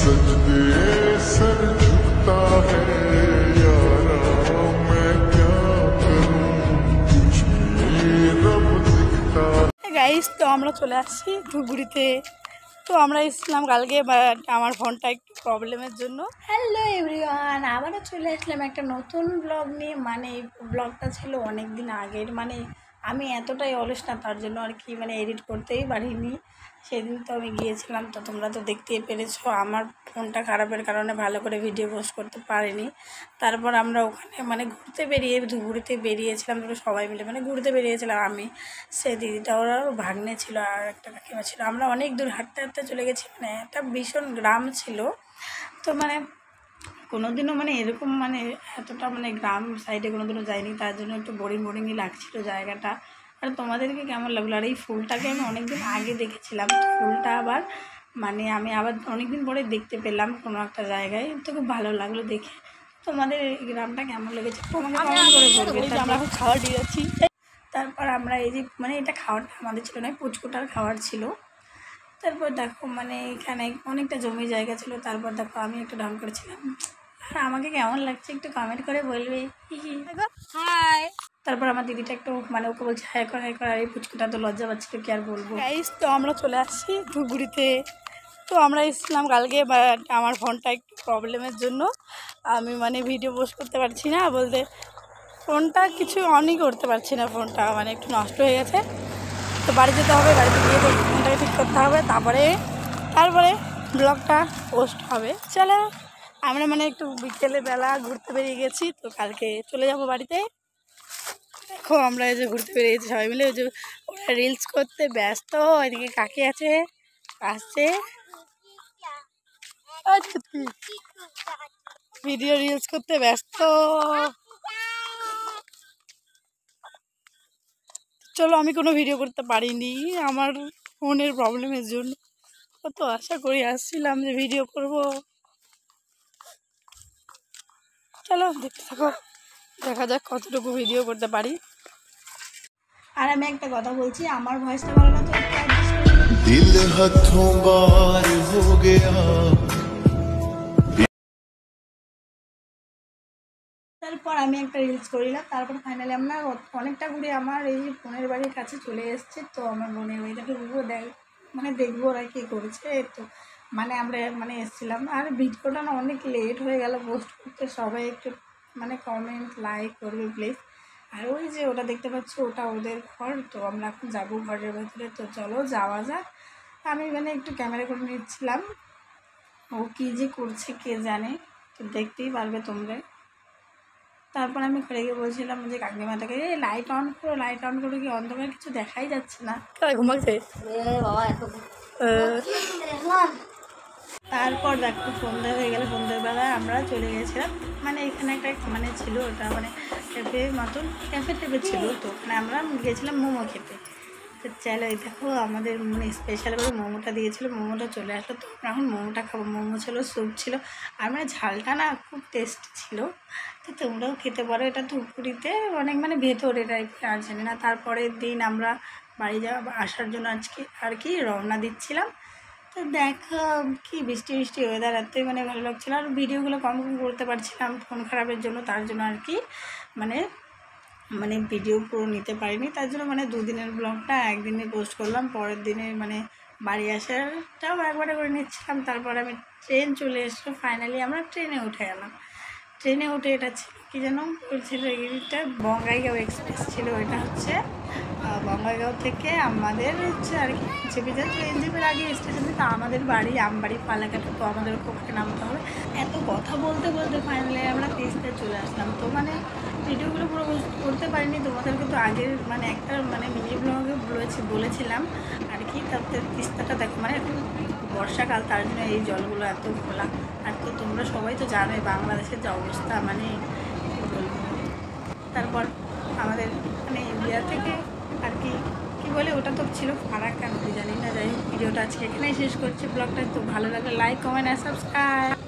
सजदे सर झुकता है यारा मैं क्या करूं तुझे रब दिखता। গাইস তো আমরা চলে আসছি ধুপগুড়িতে। তো আমরা এসেছিলাম কালকে, বাট আমার ফোনটা একটু প্রবলেমের জন্য। হ্যালো এভরিওয়ান, আবারও চলে আসলাম একটা নতুন ব্লগ নিয়ে। মানে এই ব্লগটা ছিল অনেক দিন আগের, মানে আমি এতটাই অলস না তার জন্য আর কি, মানে এডিট করতেই পারিনি। সেদিন তো আমি গিয়েছিলাম, তো তোমরা তো দেখতেই পেরেছো আমার ফোনটা খারাপের কারণে ভালো করে ভিডিও পোস্ট করতে পারিনি। তারপর আমরা ওখানে মানে ঘুরতে বেরিয়ে ধুপগুড়িতে বেরিয়েছিলাম, তো সবাই মিলে মানে ঘুরতে বেরিয়েছিলাম। আমি, সে দিদিটা, ওরা ভাগ্নে ছিল আর একটা কাকিমা ছিল। আমরা অনেক দূর হাঁটতে হাঁটতে চলে গেছি, মানে একটা ভীষণ গ্রাম ছিল। তো মানে কোনোদিনও মানে এরকম মানে এতটা মানে গ্রাম সাইডে কোনোদিনও যাইনি, তার জন্য একটু বোরিংই লাগছিল জায়গাটা। আর তোমাদেরকে কেমন লাগলো? আর এই ফুলটাকে আমি অনেকদিন আগে দেখেছিলাম, তো ফুলটা আবার মানে আমি আবার অনেকদিন পরে দেখতে পেলাম কোনো একটা জায়গায়, তো খুব ভালো লাগলো দেখে। তোমাদের এই গ্রামটা কেমন লেগেছে তোমাকে কমেন্ট করে বলবে। আমরা এখন খাওয়া দিয়ে যাচ্ছি। তারপর আমরা এই যে মানে এটা খাওয়াটা আমাদের ছিল না, পুচকুটার খাওয়ার ছিল। তারপর দেখো মানে এখানে অনেকটা জমি জায়গা ছিল। তারপর দেখো আমি একটু ডাউন করেছিলাম। আর আমাকে কেমন লাগছে একটু কমেন্ট করে বলবে। হাই। তারপর আমার দিদিটা একটু মানে ওকে বলছে হাই কর হাই কর, আর এই পুচকুটা তো লজ্জা পাচ্ছিল, কি আর বলবো। গাইস তো আমরা চলে আসছি ধুপগুড়িতে। তো আমরা এসেছিলাম কালকে, বাট আমার ফোনটা একটু প্রবলেমের জন্য আমি মানে ভিডিও পোস্ট করতে পারছি না, বলতে ফোনটা কিছু অনই করতে পারছি না, ফোনটা মানে একটু নষ্ট হয়ে গেছে। তো বাড়ি যেতে হবে, বাড়িতে গিয়ে তো ফোনটাকে ঠিক করতে হবে, তারপরে ব্লগটা পোস্ট হবে। চলো আমরা মানে একটু বিকেলে বেলা ঘুরতে বেরিয়ে গেছি, তো কালকে চলে যাব বাড়িতে। দেখো আমরা এই যে ঘুরতে বেরিয়েছি সবাই মিলে, ওই যে ওরা রিলস করতে ব্যস্ত, ওইদিকে কাকি আছে আসছে ভিডিও রিলস করতে ব্যস্ত। চলো আমি কোনো ভিডিও করতে পারিনি আমার ফোনের প্রবলেমের জন্য। কত আশা করি আসছিলাম যে ভিডিও করব। চলো দেখতে থাকো, দেখা যাক কতটুকু ভিডিও করতে পারি। আর আমি একটা কথা বলছি, আমার ভয়েসটা ভালো না তো একটু অ্যাডজাস্ট করে নেবেন। दिल हाथों बाहर हो गया। তারপর আমি একটা রিলস করিলাম, তারপর ফাইনালি আমরা অনেকটা ঘুরে আমার এই বোনের বাড়ির কাছে চলে এসেছি। তো আমার বোনের বাড়িটাকে ঘুরবো, মানে দেখবো ওরা কী করেছে। তো মানে আমরা মানে এসেছিলাম, আর ভিডিওটা না অনেক লেট হয়ে গেল পোস্ট করতে। সবাই একটু মানে কমেন্ট লাইক করবে প্লিজ। আর ওই যে ওটা দেখতে পাচ্ছ ওটা ওদের ঘর, তো আমরা এখন যাবো ঘরের ভেতরে। তো চলো যাওয়া যাক। আমি মানে একটু ক্যামেরা করে নিচ্ছিলাম, ও কী যে করছে কে জানে, তো দেখতেই পারবে তোমরা। তারপর আমি ঘরে গিয়ে বলছিলাম যে কাকিমাটাকে লাইট অন করো, লাইট অন করো, কি অন্ধকার কিছু দেখাই যাচ্ছে না। ঘুমাচ্ছে তারপর দেখো সন্ধ্যা হয়ে গেলে, সন্ধ্যাবেলায় আমরা চলে গেছিলাম মানে এখানে একটা মানে ছিল ওটা মানে ক্যাফে মতন, ক্যাফে টাইপের ছিল। তো ওখানে আমরা গিয়েছিলাম মোমো খেতে। তো চলো এই দেখো আমাদের মানে স্পেশাল করে মোমোটা দিয়েছিলো, মোমোটা চলে আসলো। তো আমরা এখন মোমোটা খাবো। মোমো ছিল, স্যুপ ছিল, আর মানে ঝালটা না খুব টেস্টি ছিল। তো তোমরাও খেতে পারো, এটা ধূপগুড়িতে অনেক মানে ভেতরে টাইপের, আর জানি না। তারপরের দিন আমরা বাড়ি আসার জন্য আজকে আর কি রওনা দিচ্ছিলাম। তো দেখো কি বৃষ্টি বৃষ্টি ওয়েদার, এতই মানে ভালো লাগছিলো। আর ভিডিওগুলো কম করতে পারছিলাম ফোন খারাপের জন্য, তার জন্য আর কি মানে মানে ভিডিও পুরো নিতে পারিনি। তার জন্য মানে দুদিনের ব্লগটা একদিনে পোস্ট করলাম, পরের দিনে মানে বাড়ি আসারটাও একবারে করে নিচ্ছিলাম। তারপর আমি ট্রেন চলে এসলো, ফাইনালি আমরা ট্রেনে উঠে গেলাম। ট্রেনে উঠে এটা ছিল কি যেন বলছিল, এটা বঙ্গাইগাঁও এক্সপ্রেস ছিল। এটা হচ্ছে বঙ্গাইগাঁও থেকে আমাদের হচ্ছে আর কি এনজেপি যায়। তো এনজেপির আগে স্টেশন থেকে আমাদের বাড়ি আমবাড়ি ফালাকাটা, তো আমাদের ওখানে নামতে হবে। এত কথা বলতে বলতে ফাইনালি আমরা তিস্তায় চলে আসলাম। তো মানে ভিডিওগুলো পুরো করতে পারিনি তোমাদেরকে, তো আগের মানে একটা মানে মিনি ব্লগে বলেছিলাম আর কি। তারপরে তিস্তাটা দেখো মানে এখন বর্ষাকাল, তার জন্য এই জলগুলো এত খোলা। আর তো তোমরা সবাই তো জানোই বাংলাদেশের যে অবস্থা, মানে কী বলবো। তারপর আমাদের মানে ইন্ডিয়া থেকে আর কি কী বলে ওটা তো ছিল ফারাক্কা নদী, জানি না। যাই হোক ভিডিওটা আজকে এখানেই শেষ করছি ব্লগটা। তো ভালো লাগলে লাইক কমেন্ট আর সাবস্ক্রাইব।